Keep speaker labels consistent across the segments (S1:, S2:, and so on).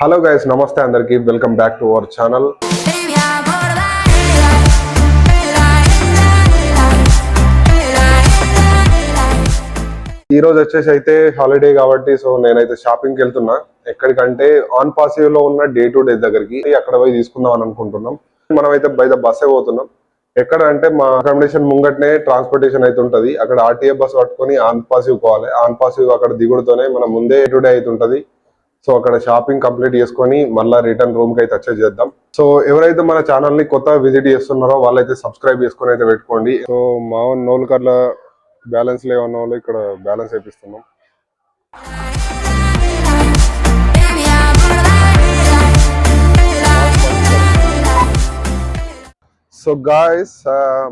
S1: Hello guys, నమస్తే అందరికి. Welcome back to our channel. ఈ రోజు వచ్చేసి అయితే హాలిడే కాబట్టి సో నేనైతే షాపింగ్కి వెళ్తున్నా. ఎక్కడికంటే ఆన్ పాసివ్ లో ఉన్న డే టు డే దగ్గరికి, అక్కడ పోయి తీసుకుందాం అని అనుకుంటున్నాం. మనం అయితే బై ద బస్సే పోతున్నాం. ఎక్కడ అంటే మా అకామిడేషన్ ముంగట్నే ట్రాన్స్పోర్టేషన్ అయితే ఉంటది. అక్కడ ఆర్టీఏ బస్ పట్టుకొని ఆన్ పాసివ్ పోవాలి. ఆన్ పాసివ్ అక్కడ దిగుడుతోనే మనం ముందే డే టు డే అయితే ఉంటది. సో అక్కడ షాపింగ్ కంప్లీట్ చేసుకొని మళ్ళీ రిటర్న్ రూమ్ కి అయితే వచ్చేసి చేద్దాం. సో ఎవరైతే మన ఛానల్ ని కొత్త విజిట్ చేస్తున్నారో వాళ్ళైతే సబ్స్క్రైబ్ చేసుకొని అయితే పెట్టుకోండి. సో మా నోలు కర్ల బ్యాలెన్స్ లేవన్న వాళ్ళు ఇక్కడ బ్యాలెన్స్ వేపిస్తున్నాం. సో గాయస్,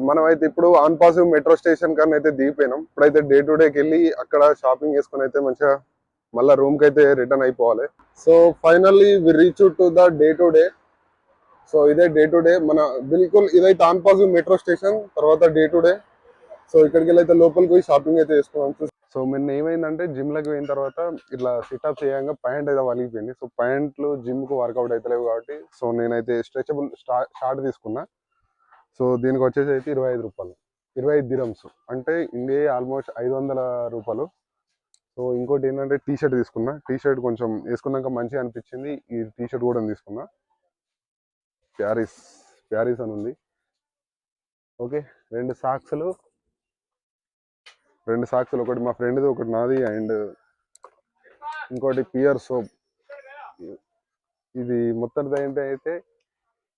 S1: మనం అయితే ఇప్పుడు ఆన్ పాసివ్ మెట్రో స్టేషన్ కన్నా అయితే దిగిపోయినాం. ఇప్పుడైతే డే టు డేకి వెళ్ళి అక్కడ షాపింగ్ చేసుకుని అయితే మంచిగా మళ్ళీ రూమ్ కి అయితే రిటర్న్ అయిపోవాలి. So finally we reach to the day to day. So ఇదే డే టు డే మన బిల్కుల్ ఇదైతే ఆన్ పాసివ్ మెట్రో స్టేషన్ తర్వాత డే టు డే. సో ఇక్కడికి వెళ్ళి అయితే లోపలికి పోయి షాపింగ్ అయితే చేసుకున్నాం. సో నిన్న ఏమైందంటే జిమ్ లకు పోయిన తర్వాత ఇట్లా సిటప్ చేయంగా ప్యాంట్ అయితే వలిగిపోయింది. సో ప్యాంట్లు జిమ్ కు వర్కౌట్ అయితే లేవు కాబట్టి సో నేనైతే స్ట్రెచబుల్ షార్ట్ తీసుకున్నా. సో దీనికి వచ్చేసి అయితే 25 రూపాయలు, 25 దిరమ్స్ అంటే ఇండియా ఆల్మోస్ట్ 500 రూపాయలు. సో ఇంకోటి ఏంటంటే టీ షర్ట్ తీసుకున్నా. టీ షర్ట్ కొంచెం వేసుకున్నాక మంచిగా అనిపించింది. ఈ టీ షర్ట్ కూడా తీసుకున్నా. ప్యారిస్ అని ఉంది. ఓకే, రెండు సాక్స్లు, ఒకటి మా ఫ్రెండ్ది ఒకటి నాది అండ్ ఇంకోటి పియర్ సోప్. ఇది మొత్తం అయితే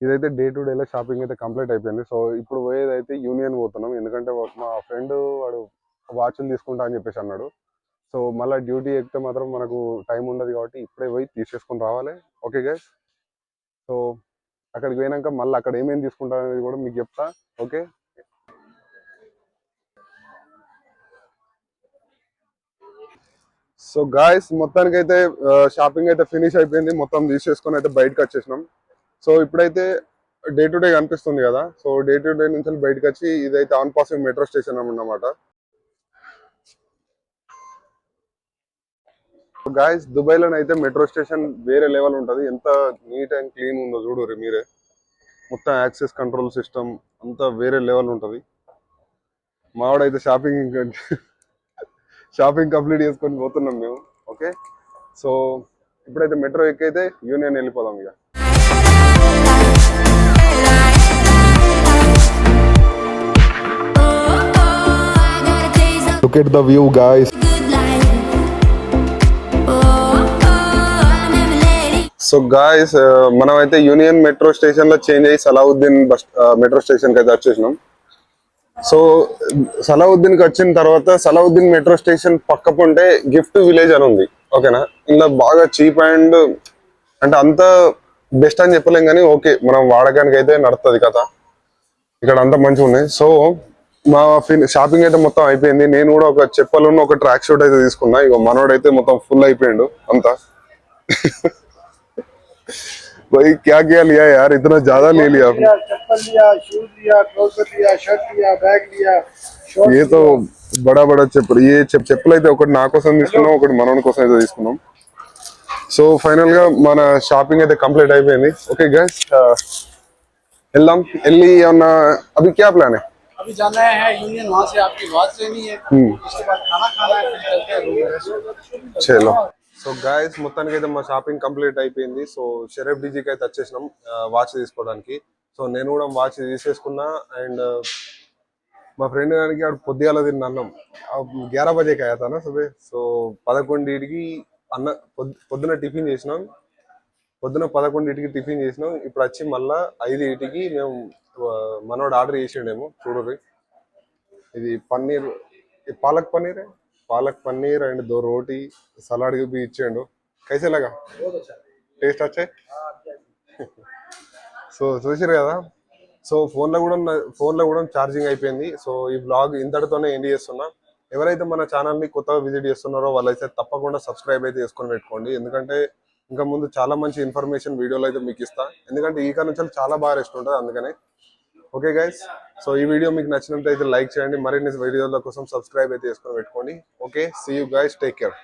S1: ఇదైతే డే టు డేలో షాపింగ్ అయితే కంప్లీట్ అయిపోయింది. సో ఇప్పుడు పోయేది అయితే యూనియన్ పోతున్నాం. ఎందుకంటే మా ఫ్రెండ్ వాడు వాచ్లు తీసుకుంటా అని చెప్పేసి అన్నాడు. సో మళ్ళీ డ్యూటీ ఎక్కితే మాత్రం మనకు టైం ఉండదు కాబట్టి ఇప్పుడే పోయి తీసేసుకొని రావాలి. ఓకే గైస్, సో అక్కడికి పోయినాక మళ్ళీ అక్కడ ఏమేమి తీసుకుంటా అనేది కూడా మీకు చెప్తా. ఓకే, సో గాయస్ మొత్తానికి అయితే షాపింగ్ అయితే ఫినిష్ అయిపోయింది. మొత్తం తీసేసుకొని అయితే బయటకు వచ్చేసినాం. సో ఇప్పుడైతే డే టు డే కనిపిస్తుంది కదా. సో డే టు డే నుంచి బయటకు వచ్చి ఇదైతే ఆన్ పాసివ్ మెట్రో స్టేషన్ అన్నమాట. గాయస్ దుబాయ్ లోనైతే మెట్రో స్టేషన్ వేరే లెవెల్ ఉంటది. ఎంత నీట్ అండ్ క్లీన్ ఉందో చూడు మీరే. మొత్తం యాక్సెస్ కంట్రోల్ సిస్టమ్ అంతా వేరే లెవెల్ ఉంటది. మావాడైతే షాపింగ్ కంప్లీట్ చేసుకొని పోతున్నాం మేము. ఓకే, సో ఇప్పుడైతే మెట్రో ఎక్కైతే యూనియన్ వెళ్ళిపోదాం ఇక. Look at the view, guys. So guys మనం అయితే యూనియన్ మెట్రో స్టేషన్ లో చేంజ్ అయ్యి సలావుద్దీన్ మెట్రో స్టేషన్ కి అయితే వచ్చేసినాం. సో సలావుద్దీన్ కి వచ్చిన తర్వాత సలావుద్దీన్ మెట్రో స్టేషన్ పక్క పొంటే గిఫ్ట్ విలేజ్ అని ఉంది. ఓకేనా, ఇలా బాగా చీప్ అండ్ అంటే అంత బెస్ట్ అని చెప్పలేం కానీ ఓకే మనం వాడకానికి అయితే నడుస్తుంది కదా. ఇక్కడ అంతా మంచిగా ఉన్నాయి. సో మా షాపింగ్ అయితే మొత్తం అయిపోయింది. నేను కూడా ఒక చెప్పలు ఒక ట్రాక్ షూట్ అయితే తీసుకున్నా. ఇక మనోడైతే మొత్తం ఫుల్ అయిపోయిండు అంతా. भाई क्या क्या लिया यार, इतना ज्यादा ले लिया आपने?
S2: चप्पल लिया, शूज लिया, ट्राउजर लिया, शर्ट लिया, बैग लिया,
S1: ये तो బడా చెప్పులు. ఏ చెప్పులు అయితే ఒకటి నా కోసం తీసుకున్నాం, ఒకటి మనోడి కోసం అయితే తీసుకున్నాం. సో ఫైనల్ గా మన షాపింగ్ అయితే కంప్లీట్ అయిపోయింది. ఓకే గైస్, వెళ్దాం. వెళ్ళి ఏమన్నా అవి క్యా ప్లాన్ है?
S2: अभी जाना है यूनियन, वहां से आपकी वॉच लेनी है, उसके बाद खाना खाना है, फिर चलते हैं।
S1: चलो. సో గాయస్ మొత్తానికి అయితే మా షాపింగ్ కంప్లీట్ అయిపోయింది. సో షరీఫ్ డీజీకి అయితే వచ్చేసినాం వాచ్ తీసుకోవడానికి. సో నేను కూడా వాచ్ తీసేసుకున్నా. అండ్ మా ఫ్రెండ్ గారికి ఆడు పొద్దుగాల తిన్న అన్నం 11 బజేకి అయ్యాతానా సుబే. సో 11కి అన్న పొద్దున టిఫిన్ చేసినాం. పొద్దున 11కి టిఫిన్ చేసినాం. ఇప్పుడు వచ్చి మళ్ళా 5కి మేము మనోడు ఆర్డర్ చేసిండేమో చూడరు. ఇది paneer, palak paneer and 2 roti salad भी इच्छेंडु. कैसे लगा? टेस्ट अच्छे. సో చూసారు కదా. సో ఫోన్లో కూడా ఛార్జింగ్ అయిపోయింది. సో ఈ బ్లాగ్ ఇంతటితోనే ఎండ్ చేస్తున్నా. ఎవరైతే మన ఛానల్ని కొత్తగా విజిట్ చేస్తున్నారో వాళ్ళైతే తప్పకుండా సబ్స్క్రైబ్ అయితే చేసుకొని పెట్టుకోండి. ఎందుకంటే ఇంకా ముందు చాలా మంచి ఇన్ఫర్మేషన్ వీడియోలో అయితే మీకు ఇస్తా. ఎందుకంటే ఈ కాడ నుంచి చాలా బాగా రెస్ట్ ఉంటుంది అందుకనే. ఓకే గైస్, సో ఈ వీడియో మీకు నచ్చినట్లయితే లైక్ చేయండి. మరిన్ని వీడియోల కోసం సబ్స్క్రైబ్ అయితే చేసుకొని పెట్టుకోండి. Okay, see you guys, take care.